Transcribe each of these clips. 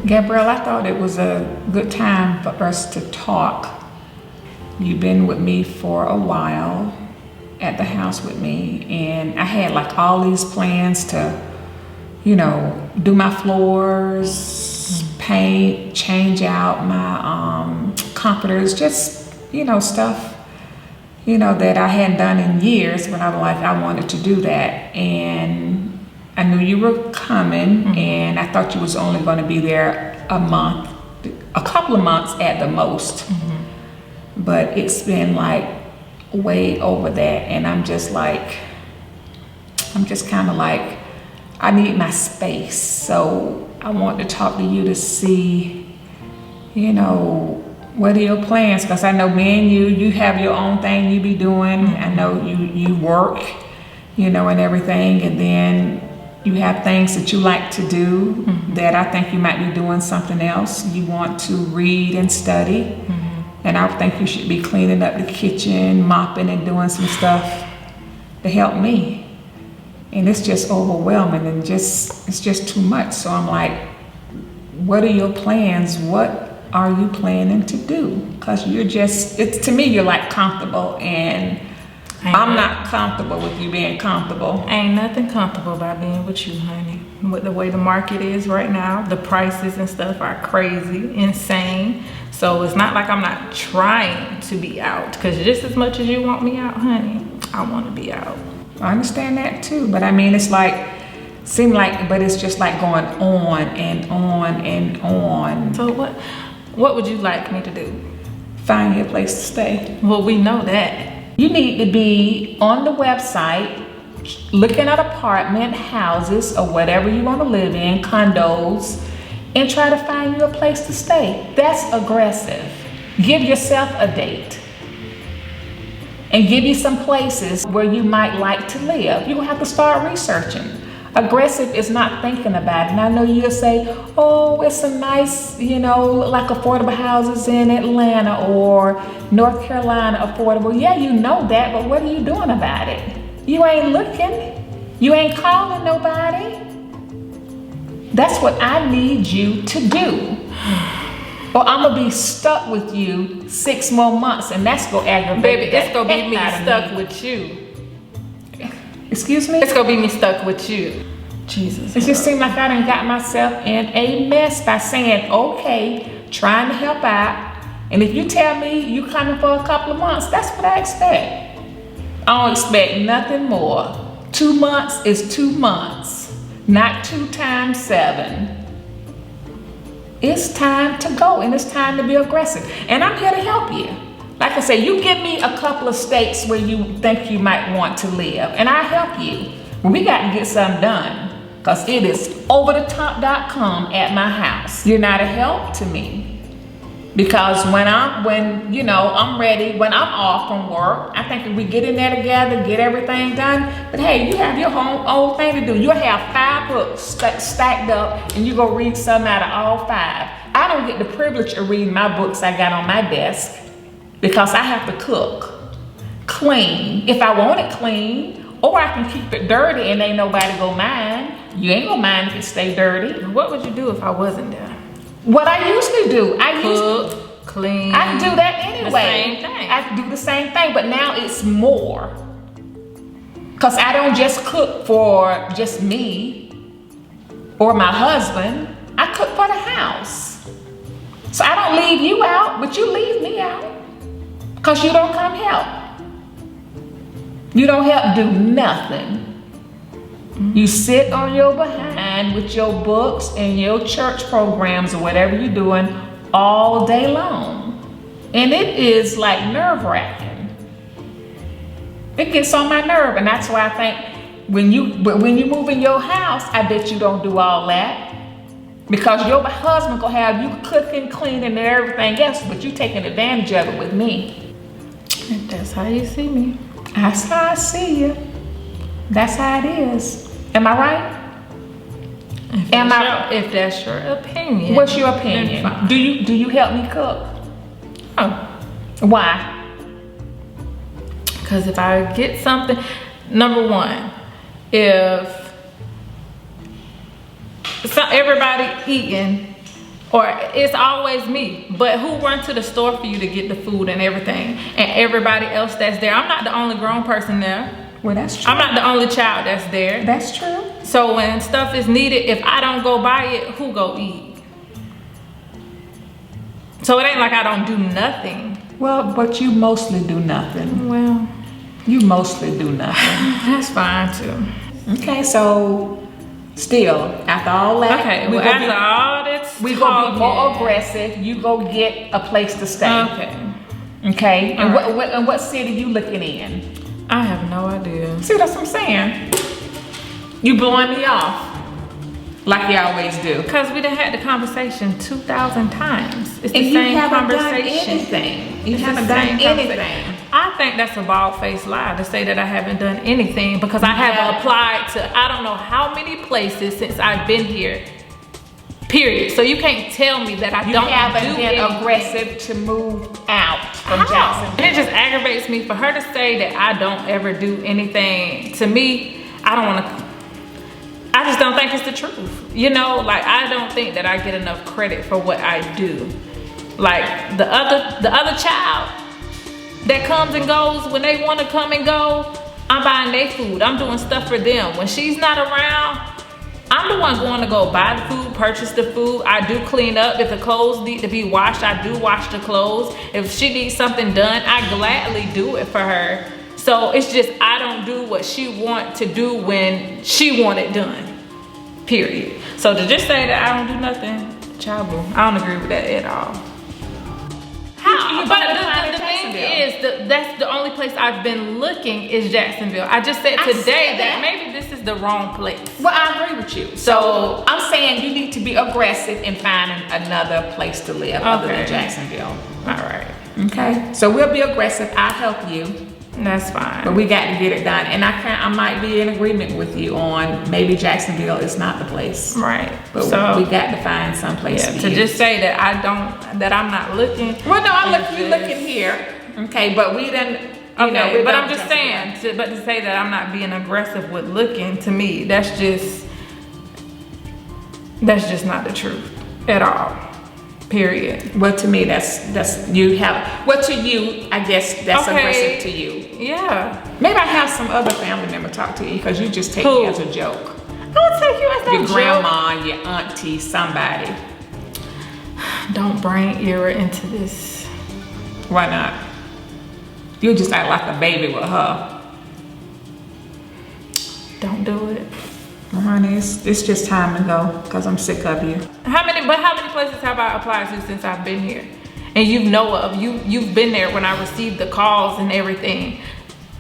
Gabrielle, I thought it was a good time for us to talk. You've been with me for a while at the house with me, and I had like all these plans to, you know, do my floors, paint, change out my comforters, just, you know, stuff, you know, that I hadn't done in years, but I was like, I wanted to do that. And I knew you were coming, and I thought you was only going to be there a month, a couple of months at the most. But it's been like way over that, and I'm just kind of like, I need my space. So I want to talk to you to see, you know, what are your plans? Because I know me and you have your own thing you be doing. I know you work, you know, and everything, and then you have things that you like to do that I think you might be doing something else. You want to read and study, and I think you should be cleaning up the kitchen, mopping and doing some stuff to help me. And it's just overwhelming, and it's just too much. So I'm like, what are your plans? What are you planning to do? Because to me, you're like comfortable, and I'm not comfortable with you being comfortable. Ain't nothing comfortable about being with you, honey. With the way the market is right now, the prices and stuff are crazy, insane. So it's not like I'm not trying to be out, because just as much as you want me out, honey, I want to be out. I understand that too, but I mean, it's like, but it's just like going on and on and on. So what would you like me to do? Find you a place to stay. Well, we know that. You need to be on the website looking at apartment houses or whatever you want to live in, condos, and try to find you a place to stay. That's aggressive. Give yourself a date and give you some places where you might like to live. You have to start researching. Aggressive is not thinking about it. And I know you'll say, oh, it's a nice, you know, like affordable houses in Atlanta or North Carolina affordable. Yeah, you know that, but what are you doing about it? You ain't looking. You ain't calling nobody. That's what I need you to do. Or I'm gonna be stuck with you 6 more months, and that's gonna aggravate. Baby, it's gonna be me stuck with you. Excuse me? It's gonna be me stuck with you. Jesus. It just seemed like I done got myself in a mess by saying, okay, trying to help out. And if you tell me you coming for a couple of months, that's what I expect. I don't expect nothing more. 2 months is 2 months, not 2 times 7. It's time to go, and it's time to be aggressive. And I'm here to help you. Like I said, you give me a couple of states where you think you might want to live, and I'll help you. But we got to get something done, because it is overthetop.com at my house. You're not a help to me. Because when I'm ready, when I'm off from work, I think if we get in there together, get everything done. But hey, you have your own thing to do. You'll have 5 books stacked up, and you go read some out of all 5. I don't get the privilege of reading my books I got on my desk, because I have to cook, clean, if I want it clean, or I can keep it dirty and ain't nobody go mind. You ain't gonna mind if it stay dirty. What would you do if I wasn't there? What I usually do, Cook, clean. I can do that anyway. The same thing. I can do the same thing, but now it's more. Because I don't just cook for just me or my husband. I cook for the house. So I don't leave you out, but you leave me out. Because you don't come help. You don't help do nothing. You sit on your behind with your books and your church programs or whatever you're doing all day long. And it is like nerve-wracking. It gets on my nerve, and that's why I think when you move in your house, I bet you don't do all that. Because your husband gonna have you cooking, cleaning, and everything else, but you taking advantage of it with me. If that's how you see me. That's how I see you. That's how it is. Am I right? If that's your opinion. What's your opinion? Do you help me cook? Oh. Why? Because if I get something, number one, if everybody eating Or it's always me. But who run to the store for you to get the food and everything? And everybody else that's there. I'm not the only grown person there. Well, that's true. I'm not the only child that's there. That's true. So when stuff is needed, if I don't go buy it, who go eat? So it ain't like I don't do nothing. Well, but you mostly do nothing. Well, you mostly do nothing. That's fine too. Okay, so still, after all that, okay, well, after all this, we gonna be more aggressive. You go get a place to stay. Okay. Okay. And what city you looking in? I have no idea. See, that's what I'm saying. You blowing me off. Like you always do. Because we done had the conversation 2,000 times. It's the and same you haven't conversation. Done anything. You it's haven't done anything. I think that's a bald-faced lie to say that I haven't done anything because I haven't applied to I don't know how many places since I've been here. Period. So you can't tell me that I don't do anything. You haven't been aggressive to move out from Jacksonville. And it just aggravates me for her to say that I don't ever do anything. To me, I just don't think it's the truth. You know, like I don't think that I get enough credit for what I do. Like the other child that comes and goes when they want to come and go, I'm buying their food. I'm doing stuff for them. When she's not around, I'm the one going to go buy the food, purchase the food. I do clean up. If the clothes need to be washed, I do wash the clothes. If she needs something done, I gladly do it for her. So it's just I don't do what she want to do when she want it done, period. So to just say that I don't do nothing, child boo, I don't agree with that at all. How? But the thing is, that's the only place I've been looking is Jacksonville. I just said today that maybe this is the wrong place. Well, I agree with you. So I'm saying you need to be aggressive in finding another place to live other than Jacksonville. All right. Okay. So we'll be aggressive. I'll help you. That's fine. But we got to get it done. And I might be in agreement with you on maybe Jacksonville is not the place. Right. But so we got to find some place to just say that I'm not looking. Well, no, you looking here. Okay, but we didn't. Okay, but I'm just saying, but to say that I'm not being aggressive with looking, to me, that's just not the truth at all. Period. Well, to me, that's you have. Well, to you, I guess that's aggressive to you. Yeah. Maybe I have some other family member talk to you because you just take me as a joke. I would take you as a joke. Your grandma, your auntie, somebody. Don't bring Eara into this. Why not? You just act like a baby with her. Don't do it. Well, honey, it's just time to go because I'm sick of you. How many places have I applied to since I've been here? And you've been there when I received the calls and everything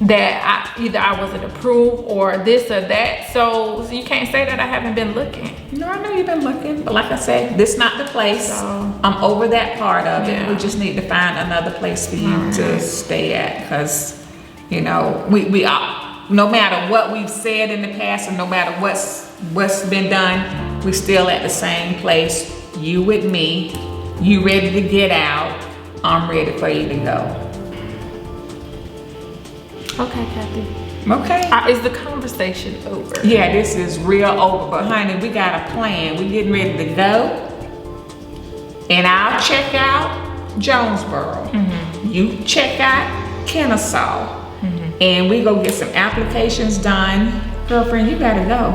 that either I wasn't approved or this or that. So you can't say that I haven't been looking. No, I know you've been looking, but like I said, this is not the place. So, I'm over that part of it. We just need to find another place for you to stay at because, you know, we are. No matter what we've said in the past and no matter what's been done, we're still at the same place. You with me, you ready to get out, I'm ready for you to go. Okay, Kathy. Okay. Is the conversation over? Yeah, this is real over, but honey, we got a plan. We getting ready to go. And I'll check out Jonesboro. You check out Kennesaw. And we go get some applications done. Girlfriend, you gotta go.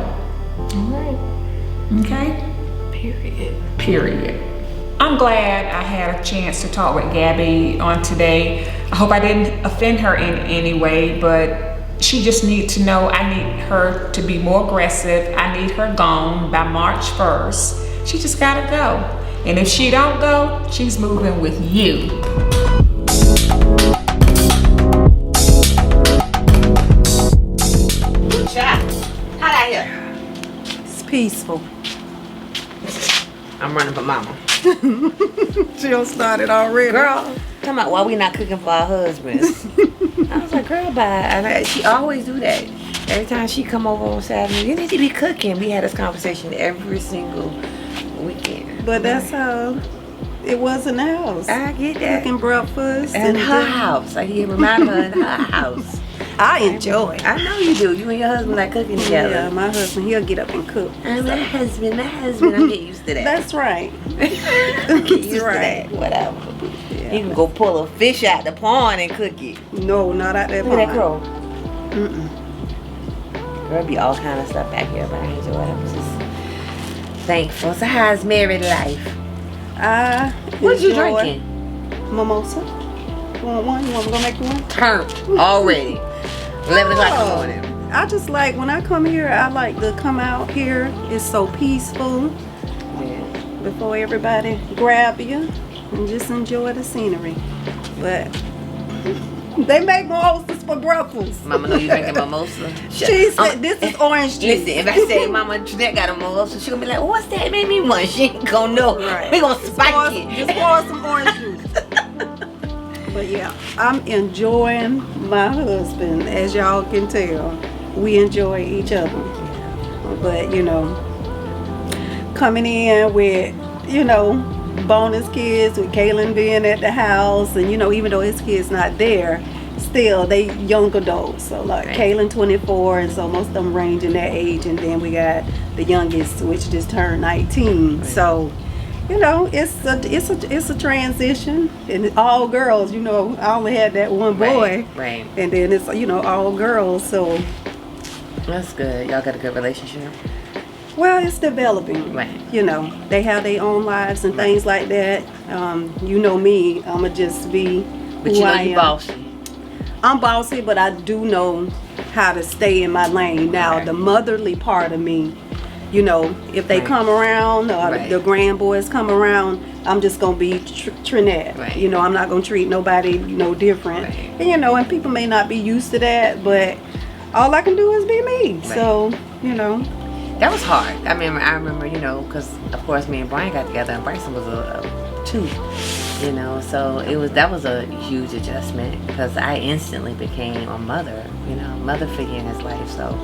All right. Okay? Period. I'm glad I had a chance to talk with Gabby on today. I hope I didn't offend her in any way, but she just needs to know I need her to be more aggressive. I need her gone by March 1st. She just gotta go. And if she don't go, she's moving with you. It's peaceful. I'm running for mama. She done started already. Girl, come out why we not cooking for our husbands. I was like, girl, bye. And she always do that. Every time she come over on Saturday, you need to be cooking. We had this conversation every single weekend. But that's how it was in the house. I get that. Cooking breakfast. In her house. Like he reminded her in her house. I enjoy. I know you do. You and your husband like cooking together. Yeah, my husband, he'll get up and cook. My husband. I get used to that. That's right. Get used to right. that. Whatever. Yeah. You can go pull a fish out the pond and cook it. No, not out there. Look at that crow. Mm-mm. There'll be all kind of stuff back here, but I enjoy it. I'm just thankful. So how's married life? What you enjoy drinking? Mimosa. You want one? You want me to go make you one? Turned already. 11 o'clock in the morning. I just like, when I come here, I like to come out here. It's so peaceful Yeah. before everybody grab you and just enjoy the scenery. But they make mimosas for breakfast. Mama know you drinking mimosa. She said, this is orange juice. Listen, if I say Mama Trinnett got a mimosa, she gonna be like, what's that? Made me one. She ain't gonna know. Right. We gonna spike it. Just pour some orange juice. But yeah, I'm enjoying my husband. As y'all can tell, we enjoy each other. But you know, coming in with, you know, bonus kids, with Kaylin being at the house, and you know, even though his kid's not there, still they young adults. So like Right. Kaylin 24, and so most of them range in that age, and then we got the youngest, which just turned 19. Right. So you know, it's a transition, and all girls. You know, I only had that one boy, Right. and then it's, you know, all girls. So That's good. Y'all got a good relationship. well, it's developing. Right. You know, they have their own lives and things like that. You know me, I'ma just be But who you know I you am. bossy. I'm bossy, but I do know how to stay in my lane. Now, Right. the motherly part of me, you know, if they Right. come around, or Right. the grand boys come around, I'm just gonna be Trinnett. Right. You know, I'm not gonna treat nobody no different. Right. And you know, and people may not be used to that, but all I can do is be me. Right. So, you know, That was hard. I remember, you know, because of course me and Brian got together, and Bryson was a 2, you know, so that was a huge adjustment, because I instantly became a mother, you know, mother figure in his life. So,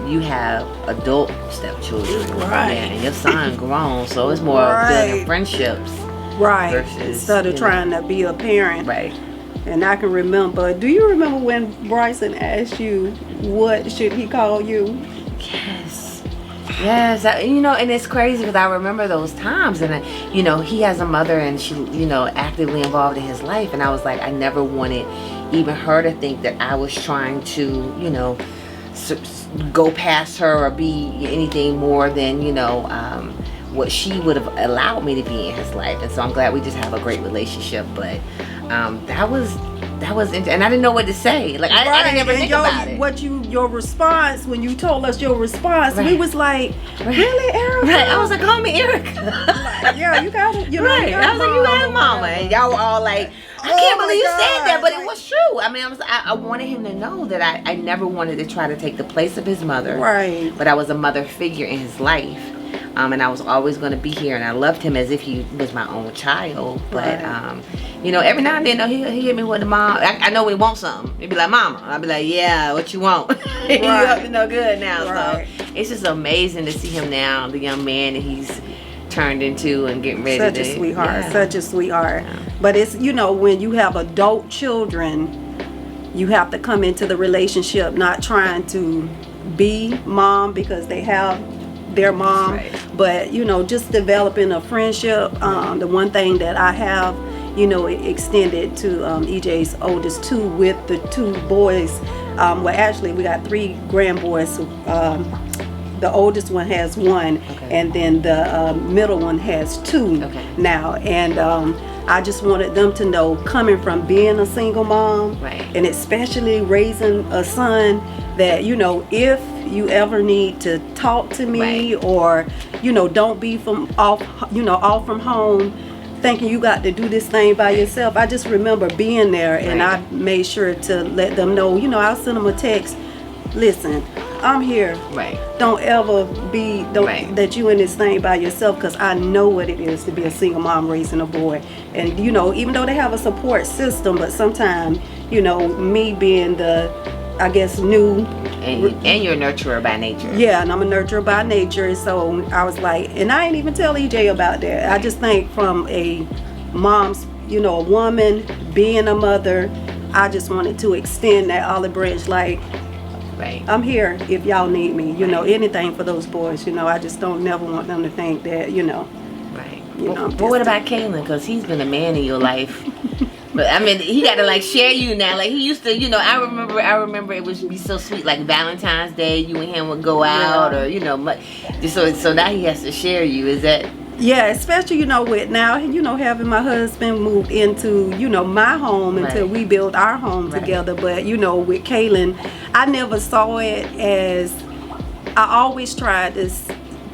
you have adult stepchildren, Right. yeah, and your son grown, so it's more of building Right. friendships, right. Versus, Instead of you know. trying to be a parent. right? And I can remember, do you remember when Bryson asked you, what should he call you? Yes, you know, and it's crazy because I remember those times, and you know, he has a mother, and she, you know, actively involved in his life, and I was like, I never wanted even her to think that I was trying to, you know, go past her or be anything more than, you know, what she would have allowed me to be in his life. And so I'm glad we just have a great relationship. But that was and I didn't know what to say. Like I didn't ever think about it. Your response, when you told us your response, we Right. was like, Right. really, Earica? Right, I was like, call me Earica. Yeah, you got it. You know, Right, you I was like, you got it, mama, whatever. and y'all were all like, I Oh can't my believe you said God, that, but it like- was true. I mean, I wanted him to know that I never wanted to try to take the place of his mother, Right. but I was a mother figure in his life, and I was always going to be here, and I loved him as if he was my own child. But Right. you know, every now and then, though, he hit me with the mom. I know when he wants something. He'd be like, "Mama," I'd be like, "Yeah, what you want?" You up to no good now. Right. So it's just amazing to see him now, the young man that he's turned into and getting ready Such to. a sweetheart. Yeah. Such a sweetheart. Yeah. But it's, you know, when you have adult children, you have to come into the relationship not trying to be mom because they have their mom, Right. but you know, just developing a friendship. The one thing that I have, you know, extended to EJ's oldest 2 with the 2 boys. Well, actually, we got 3 grand boys. The oldest one has 1, Okay. and then the middle one has 2 Okay. now. And I just wanted them to know, coming from being a single mom, Right. and especially raising a son, that, you know, if you ever need to talk to me, Right. or, you know, don't be off from home thinking you got to do this thing by yourself. I just remember being there, and Right. I made sure to let them know, you know, I'll send them a text, listen, I'm here. Right. Don't ever be Right. that you in this thing by yourself, because I know what it is to be a single mom raising a boy. And you know, even though they have a support system, but sometimes, you know, me being the, I guess, new, And you're a nurturer by nature. yeah, and I'm a nurturer by nature, so I was like, and I ain't even tell EJ about that. I just think from a mom's, you know, a woman being a mother, I just wanted to extend that olive branch, like, Right. I'm here if y'all need me, you know, anything for those boys, you know. I just don't never want them to think that, you know. Right. You know, But what about Kaylin? Because he's been a man in your life. But I mean, he got to like share you now. Like he used to, you know. I remember it would be so sweet. Like Valentine's Day, you and him would go out, or you know, so now he has to share you. Is that? Yeah, especially, you know, with now, you know, having my husband moved into, you know, my home until we built our home together. But, you know, with Kaylin, I never saw it as, I always tried to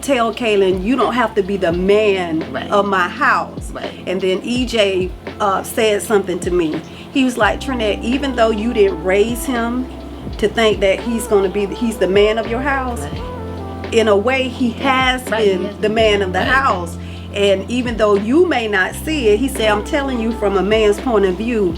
tell Kaylin, you don't have to be the man of my house. And then EJ said something to me. He was like, Trinnett, even though you didn't raise him to think that he's the man of your house, in a way he has been the man of the house. And even though you may not see it, he said, I'm telling you from a man's point of view,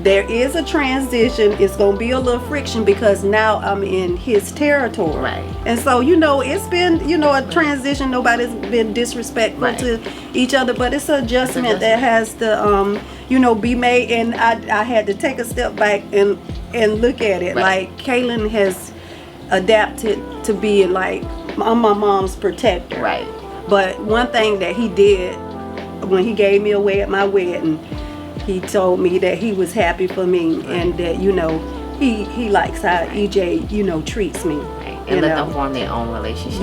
there is a transition. It's gonna be a little friction because now I'm in his territory. And so, you know, it's been, you know, a transition. Nobody's been disrespectful to each other, but it's an adjustment that has to you know, be made. And I had to take a step back and look at it. Like Kaylin has adapted to being like, I'm my mom's protector. But one thing that he did when he gave me away at my wedding, he told me that he was happy for me and that, you know, he likes how EJ, you know, treats me. And let them form their own relationship.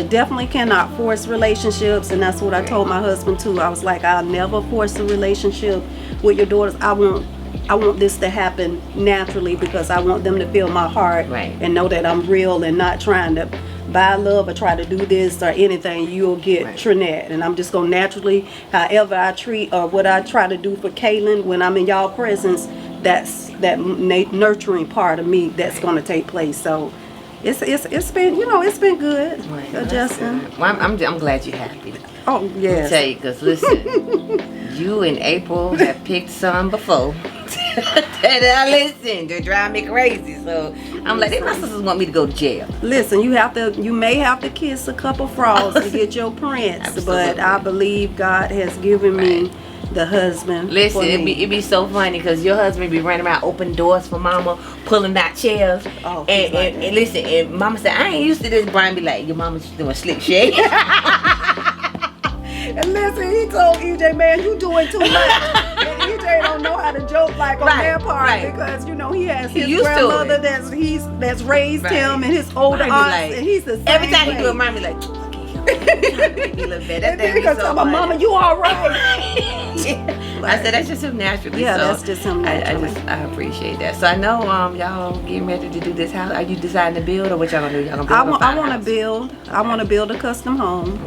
Definitely cannot force relationships, and that's what I told my husband too. I was like, I'll never force a relationship with your daughters. I want this to happen naturally because I want them to feel my heart and know that I'm real and not trying to buy love or try to do this or anything. You'll get Trinnett, and I'm just gonna naturally, however I treat or what I try to do for Kaylin when I'm in y'all presence, that's that nurturing part of me that's gonna take place. So it's been, you know, it's been good adjusting. Well, I'm glad you're happy. Oh yes. I'll tell you, because listen, you and April have picked some before. That I listen, they drive me crazy. So I'm like, they my sisters want me to go to jail. Listen, you may have to kiss a couple frogs to get your prince, but I believe God has given me the husband. Listen, it'd be so funny because your husband be running around opening doors for mama, pulling out chairs. And listen, and mama said, I ain't used to this. Brian be like, your mama's doing slick shake. And listen, he told EJ, man, you doing too much. And EJ don't know how to joke like on that part because, you know, he has his grandmother that's raised him and his older aunts, and he's the same every time way. he do it, mine be like, and then because I'm a mama, you all right. I said that's just him naturally. Yeah, so that's just him naturally. I appreciate that. So I know y'all getting ready to do this house. Are you deciding to build, or what y'all gonna do? Y'all gonna build? I want to build. I want to build a custom home.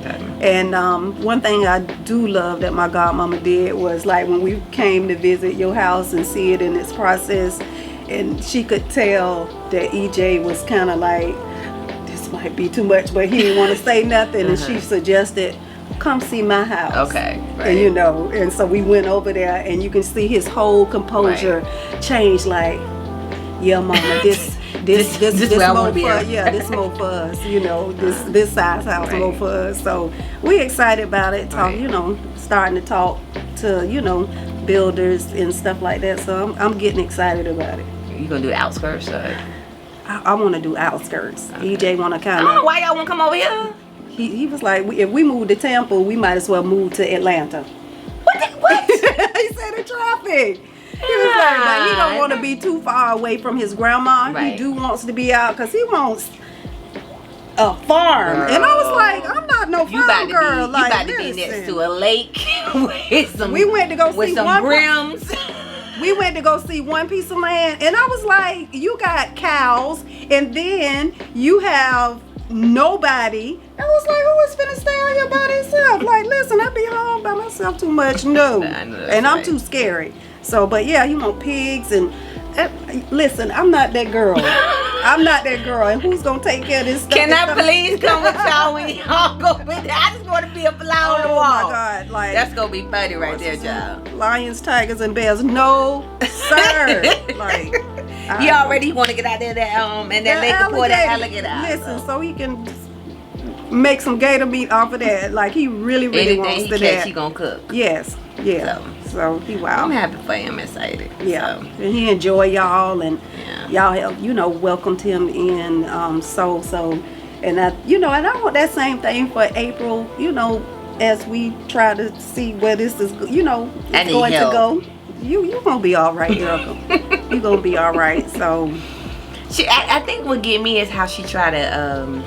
And one thing I do love that my godmama did was like when we came to visit your house and see it in its process, and she could tell that EJ was kind of like, this might be too much, but he didn't want to say nothing, and she suggested, come see my house. And you know, and so we went over there, and you can see his whole composure change. Like, yeah, mama, this more for this more for us. You know, this size house more for us. So we excited about it. You know, starting to talk to, you know, builders and stuff like that. So I'm getting excited about it. You gonna do the outskirts? I want to do outskirts. EJ want to kind of. I don't know why y'all want to come over here. He was like, if we move to Tampa, we might as well move to Atlanta. What? He said the traffic. He was like, but he don't want to be too far away from his grandma. He do wants to be out because he wants a farm. Girl. And I was like, I'm not no farm girl. You about to be next to a lake with some. We went to go see some brims. We went to go see one piece of land, and I was like, you got cows, and then you have nobody. I was like, who is finna stay out here by themselves? Like, listen, I be home by myself too much. No. And I'm too scary. So, but yeah, you want pigs and listen, I'm not that girl. I'm not that girl. And who's gonna take care of this stuff? Can I please come with y'all when y'all go with that? I just want to be a flower on the wall. Oh my God, like that's gonna be funny right there, y'all. Lions, tigers, and bears. No, sir. Like he already want to get out there and that lake and pour that alligator out. Listen, so he can make some gator meat off of that. Like he really wants to that. He gonna cook. Yes. Yeah. So he I'm wow. happy for him. I'm excited. Yeah, So, and he enjoy y'all, and yeah. y'all have welcomed him in. And I and I want that same thing for April. As we try to see where this is, it's going to go. You gonna be all right, Earica. You gonna be all right. So I think what get me is how she try to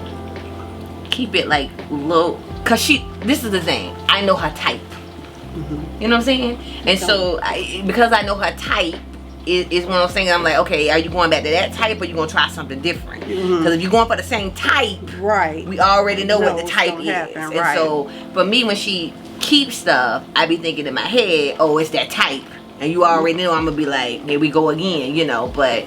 keep it like low, cause this is the thing, I know her type. You know what I'm saying? And so because I know her type is one of those things, I'm like, okay, are you going back to that type, or you gonna try something different? Because if you're going for the same type, right, we already know what the type is. Happen, and right. so for me, when she keeps stuff, I be thinking in my head, oh, it's that type, and you already know I'm gonna be like, here we go again, but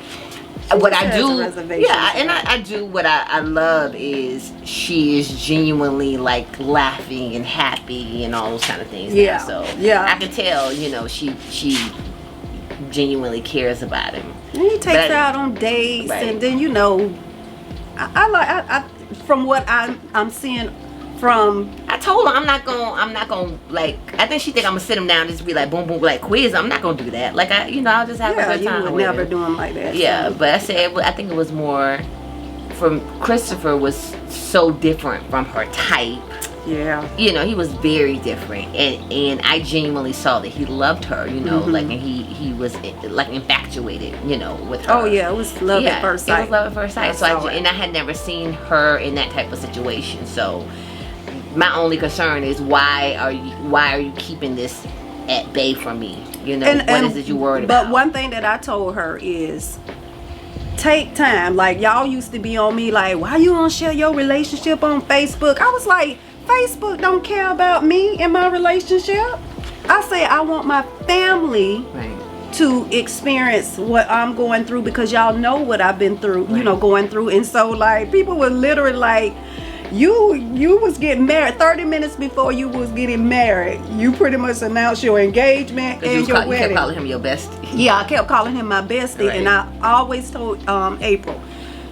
what I do, I do what I love is she is genuinely like laughing and happy and all those kind of things. Yeah. So Yeah. I can tell, she genuinely cares about him. And he takes her out on dates, right. and then I from what I'm seeing from. I told her I'm not gonna like. I think she think I'm gonna sit him down and just be like boom boom like quiz. I'm not gonna do that. Like I'll just have a good time. You would with never him. do him like that. Yeah, so. but I said I think it was more from Christopher was so different from her type. Yeah. He was very different, and I genuinely saw that he loved her. Like, and he was like infatuated. With her. Oh yeah, it was love at first sight. It was love at first sight. I had never seen her in that type of situation. So my only concern is why are you keeping this at bay from me? What is it you worried about? But one thing that I told her is take time. Like y'all used to be on me like, why you don't share your relationship on Facebook? I was like, Facebook don't care about me and my relationship. I say I want my family to experience what I'm going through, because y'all know what I've been through, going through. And so like people were literally like, you was getting married 30 minutes before you was getting married. You pretty much announced your engagement and your wedding. You kept calling him your bestie. Yeah, I kept calling him my bestie. Right. And I always told April,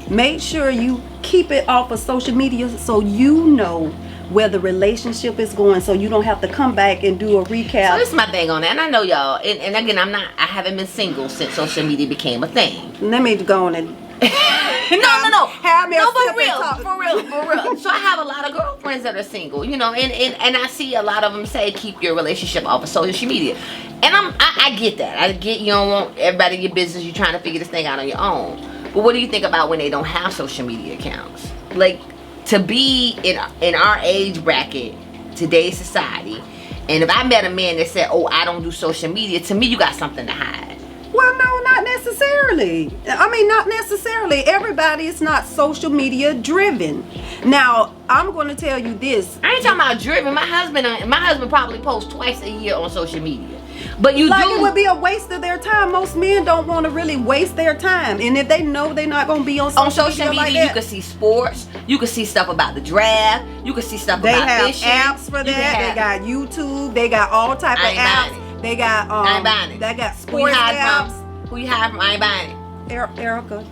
make sure you keep it off of social media so you know where the relationship is going, so you don't have to come back and do a recap. So this is my thing on that, and I know y'all, and again, I haven't been single since social media became a thing. Let me go on and no, have me for real. So I have a lot of girlfriends that are single, and I see a lot of them say keep your relationship off of social media, and I get that. I get you don't want everybody in your business. You're trying to figure this thing out on your own. But what do you think about when they don't have social media accounts? Like, to be in our age bracket, today's society, and if I met a man that said, oh, I don't do social media, to me you got something to hide. Well, no, not necessarily. I mean, not necessarily. Everybody is not social media driven. Now, I'm going to tell you this. I ain't talking about driven. My husband probably posts twice a year on social media. But it would be a waste of their time. Most men don't want to really waste their time, and if they know they're not going to be on social media like that, you can see sports, you can see stuff about the draft, you can see stuff about fishing. They have apps for that. They got YouTube. They got all type of apps. They got I ain't buying it. They got sports apps. Who you hide from? I ain't buying it. Earica.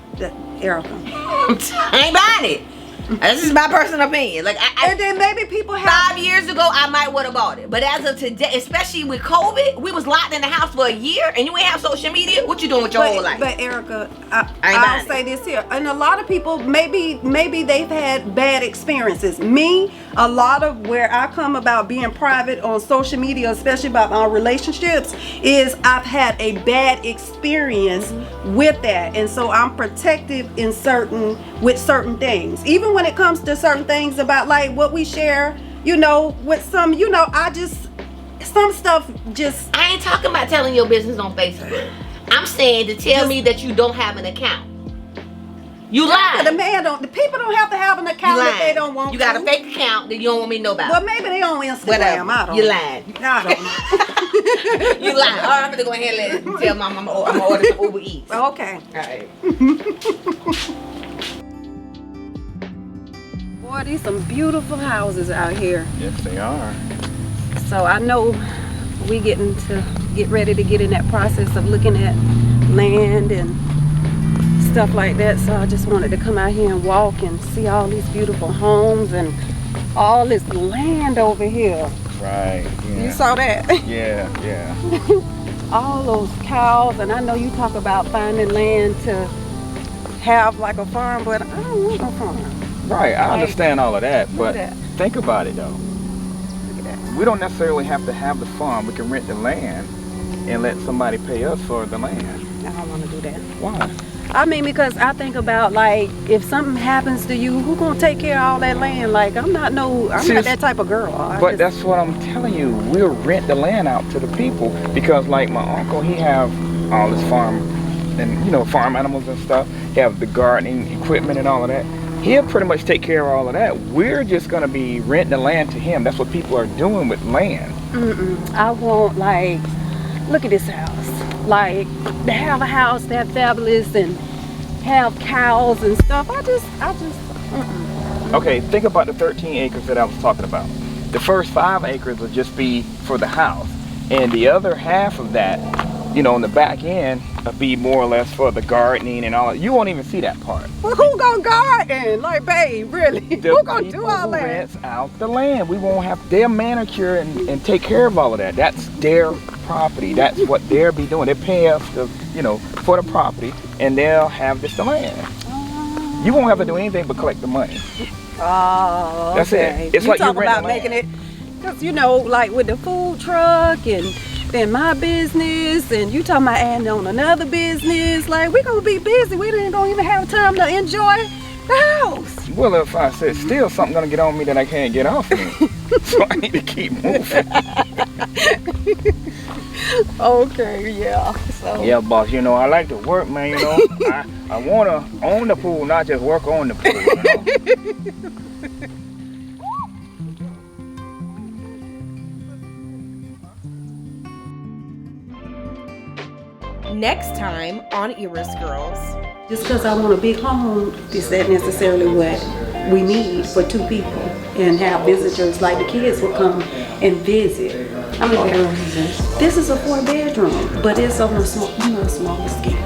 I ain't buying it. This is my personal opinion. Like, and then maybe people have 5 years ago, I might would have bought it, but as of today, especially with COVID, we was locked in the house for a year, and you ain't have social media. What you doing with your whole life? But Earica, I'll say this here, and a lot of people maybe they've had bad experiences. Me, a lot of where I come about being private on social media, especially about my relationships, is I've had a bad experience with that, and so I'm protective with certain things, even when it comes to certain things about like what we share, with some, some stuff just. I ain't talking about telling your business on Facebook. I'm saying to tell me that you don't have an account. You lying. The people don't have to have an account if they don't want to. You got a fake account that you don't want me to know about. Well, maybe they on Instagram. Whatever. I don't You know. lying. I don't know. You lying. All right, I'm gonna go ahead and tell Mom I'm gonna order some Uber Eats. Okay. All right. Boy, these some beautiful houses out here. Yes, they are. So I know we get ready to get in that process of looking at land and stuff like that. So I just wanted to come out here and walk and see all these beautiful homes and all this land over here. Right. Yeah. You saw that? Yeah. Yeah. All those cows, and I know you talk about finding land to have like a farm, but I don't want no farm. Right. I understand all of that, but Look at that. think about it though. Look at that. We don't necessarily have to have the farm. We can rent the land and let somebody pay us for the land. I don't want to do that. Why? I mean, because I think about like if something happens to you, who gonna take care of all that land? Like I'm not that type of girl. But that's what I'm telling you. We'll rent the land out to the people because, like my uncle, he have all his farm and farm animals and stuff. He have the gardening equipment and all of that. He'll pretty much take care of all of that. We're just gonna be renting the land to him. That's what people are doing with land. I want like, look at this house. Like to have a house that fabulous and have cows and stuff. I just. Okay, think about the 13 acres that I was talking about. The first 5 acres will just be for the house, and the other half of that, on the back end, will be more or less for the gardening and all. You won't even see that part. Well, who gonna garden? Like, babe, really? Who gonna do all that? Rents out the land. We won't have. They'll manicure and take care of all of that. That's their property. That's what they'll be doing. They pay us, for the property, and they'll have just the land. You won't have to do anything but collect the money. Oh, okay. That's it. It's you like talk you about making it, because like with the food truck and then my business, and you talking about adding on another business. Like we gonna be busy. We ain't gonna even have time to enjoy the house. Well, if I said still something gonna get on me that I can't get off me, so I need to keep moving. Okay, yeah. So. Yeah, boss. I like to work, man. I wanna own the pool, not just work on the pool. Next time on Eara's Girls. Just because I want a big home, is that necessarily what we need for 2 people? And have visitors, like the kids will come and visit. How many bedrooms is this? This is a 4-bedroom, but it's on a small scale.